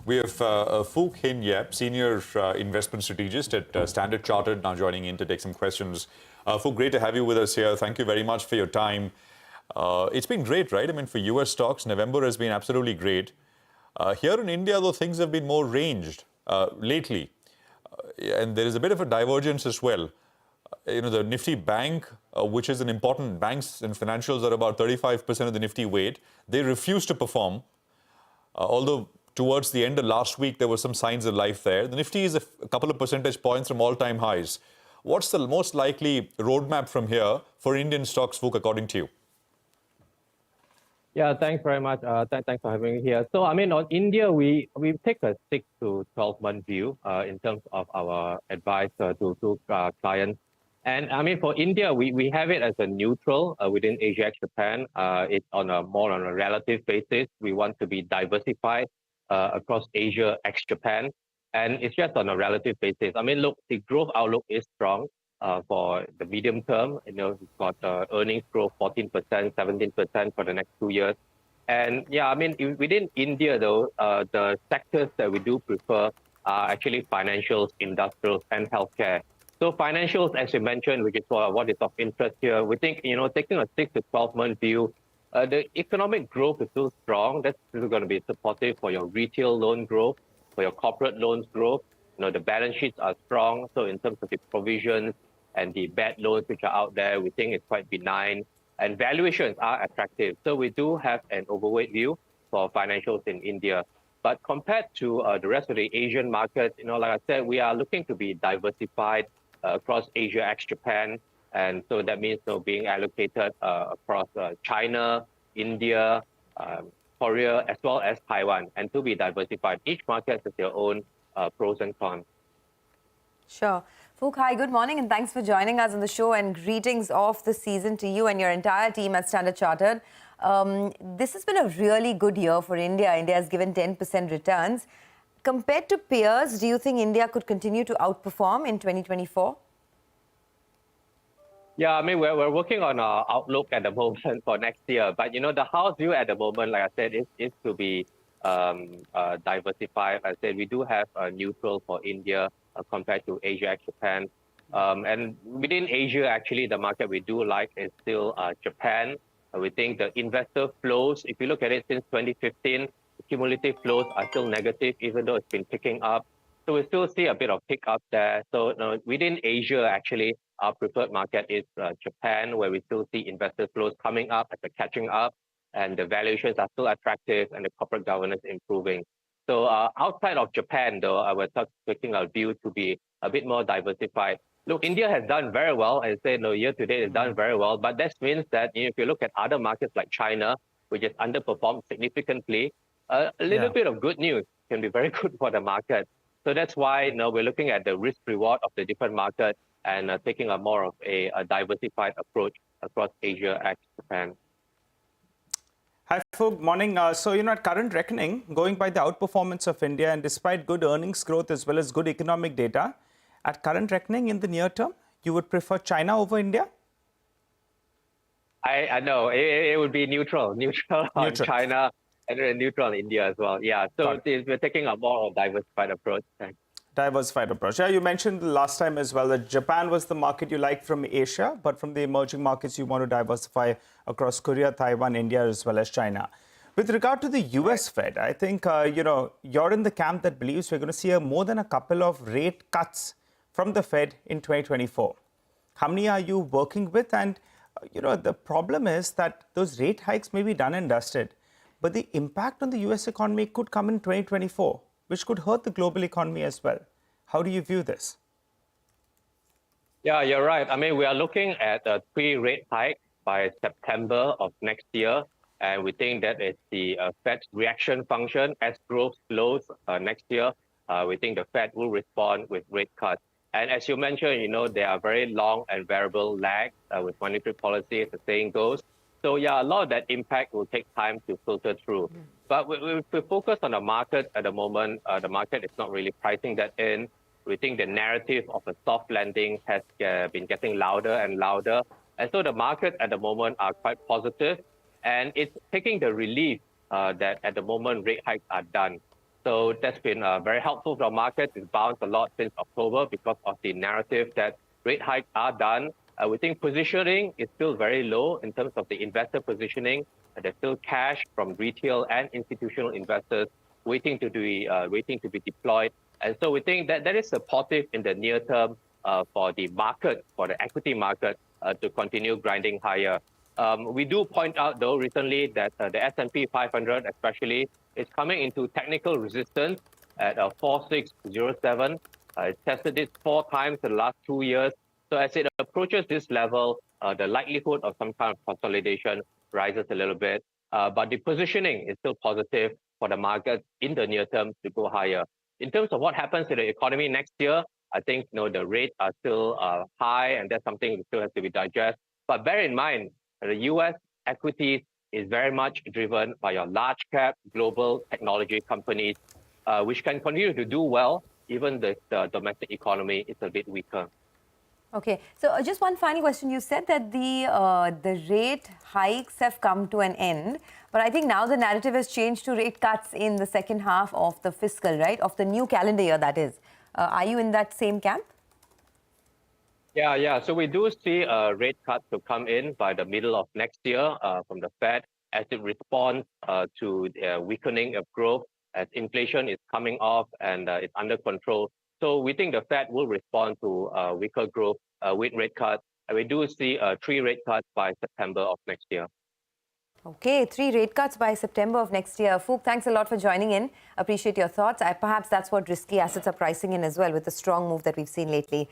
We have Fook Hien, Senior Investment Strategist at Standard Chartered, now joining in to take some questions. Fook, great to have you with us here. Thank you very much for your time. It's been great, right? I mean, for US stocks, November has been absolutely great. Here in India, though, things have been more ranged lately. And there is a bit of a divergence as well. The Nifty Bank, which is an important banks and financials are about 35% of the Nifty weight, they refuse to perform. Although towards the end of last week, there were some signs of life there. The Nifty is a couple of percentage points from all-time highs. What's the most likely roadmap from here for Indian stocks, Fook, according to you? Yeah, thanks very much. Thanks for having me here. So, I mean, on India, we take a 6 to 12-month view in terms of our advice to clients. And I mean, for India, we have it as a neutral within Asia ex-Japan. It's more on a relative basis. We want to be diversified across Asia ex-Japan. And it's just on a relative basis. I mean, look, the growth outlook is strong for the medium term. We've got earnings growth 14%, 17% for the next 2 years. And yeah, I mean, within India, though, the sectors that we do prefer are actually financials, industrials, and healthcare. So financials, as you mentioned, which is what is of interest here, we think, taking a 6 to 12-month view, the economic growth is still strong. That's still going to be supportive for your retail loan growth, for your corporate loans growth. The balance sheets are strong. So in terms of the provisions and the bad loans which are out there, we think it's quite benign. And valuations are attractive. So we do have an overweight view for financials in India. But compared to the rest of the Asian markets, like I said, we are looking to be diversified across Asia ex-Japan. And so that means being allocated across China, India, Korea, as well as Taiwan, and to be diversified. Each market has their own pros and cons. Sure. Fook, hi, good morning, and thanks for joining us on the show, and greetings of the season to you and your entire team at Standard Chartered. This has been a really good year for India. India has given 10% returns. Compared to peers, do you think India could continue to outperform in 2024? Yeah, I mean, we're working on our outlook at the moment for next year. But, the house view at the moment, like I said, is to be diversified. As I said, we do have a neutral for India compared to Asia ex-Japan. And within Asia, actually, the market we do like is still Japan. We think the investor flows, if you look at it since 2015, cumulative flows are still negative, even though it's been picking up. So we still see a bit of pickup there. So within Asia, actually, our preferred market is Japan, where we still see investor flows coming up as a catching up, and the valuations are still attractive, and the corporate governance improving. So outside of Japan, though, I was taking a view to be a bit more diversified. Look, India has done very well. As I said, year to date, it's done very well. But that means that if you look at other markets like China, which has underperformed significantly, a little bit of good news can be very good for the market. So that's why we're looking at the risk reward of the different markets and taking a more of a diversified approach across Asia and Japan. Hi, Fook. Morning. So, at current reckoning, going by the outperformance of India, and despite good earnings growth as well as good economic data, at current reckoning in the near term, you would prefer China over India? I know. It would be neutral on China and neutral on India as well. Yeah, so we're taking a more diversified approach. Thanks. Diversified approach. Yeah, you mentioned last time as well that Japan was the market you liked from Asia, but from the emerging markets, you want to diversify across Korea, Taiwan, India, as well as China. With regard to the US Fed, I think, you're in the camp that believes we're going to see more than a couple of rate cuts from the Fed in 2024. How many are you working with? And, the problem is that those rate hikes may be done and dusted, but the impact on the US economy could come in 2024, which could hurt the global economy as well. How do you view this? Yeah, you're right. I mean, we are looking at a 3 rate hike by September of next year. And we think that is the Fed's reaction function. As growth slows next year, we think the Fed will respond with rate cuts. And as you mentioned, there are very long and variable lags with monetary policy, as the saying goes. So yeah, a lot of that impact will take time to filter through. But we focus on the market at the moment. The market is not really pricing that in. We think the narrative of a soft landing has been getting louder and louder. And so the market at the moment are quite positive. And it's taking the relief that at the moment rate hikes are done. So that's been very helpful for our market. It's bounced a lot since October because of the narrative that rate hikes are done. We think positioning is still very low in terms of the investor positioning. There's still cash from retail and institutional investors waiting to be deployed. And so we think that that is supportive in the near term for the market, for the equity market, to continue grinding higher. We do point out, though, recently that the S&P 500 especially is coming into technical resistance at 4607. It's tested it 4 times in the last 2 years. So as it approaches this level, the likelihood of some kind of consolidation rises a little bit. But the positioning is still positive for the market in the near term to go higher. In terms of what happens to the economy next year, I think the rates are still high, and that's something that still has to be digested. But bear in mind, the U.S. equities is very much driven by your large cap global technology companies, which can continue to do well, even the domestic economy is a bit weaker. Okay, so just one final question. You said that the rate hikes have come to an end, but I think now the narrative has changed to rate cuts in the second half of the fiscal, right? Of the new calendar year, that is. Are you in that same camp? Yeah. So we do see a rate cut to come in by the middle of next year from the Fed as it responds to the weakening of growth, as inflation is coming off and it's under control. So we think the Fed will respond to weaker growth with rate cuts. And we do see 3 rate cuts by September of next year. Okay, 3 rate cuts by September of next year. Fook, thanks a lot for joining in. Appreciate your thoughts. Perhaps that's what risky assets are pricing in as well with the strong move that we've seen lately.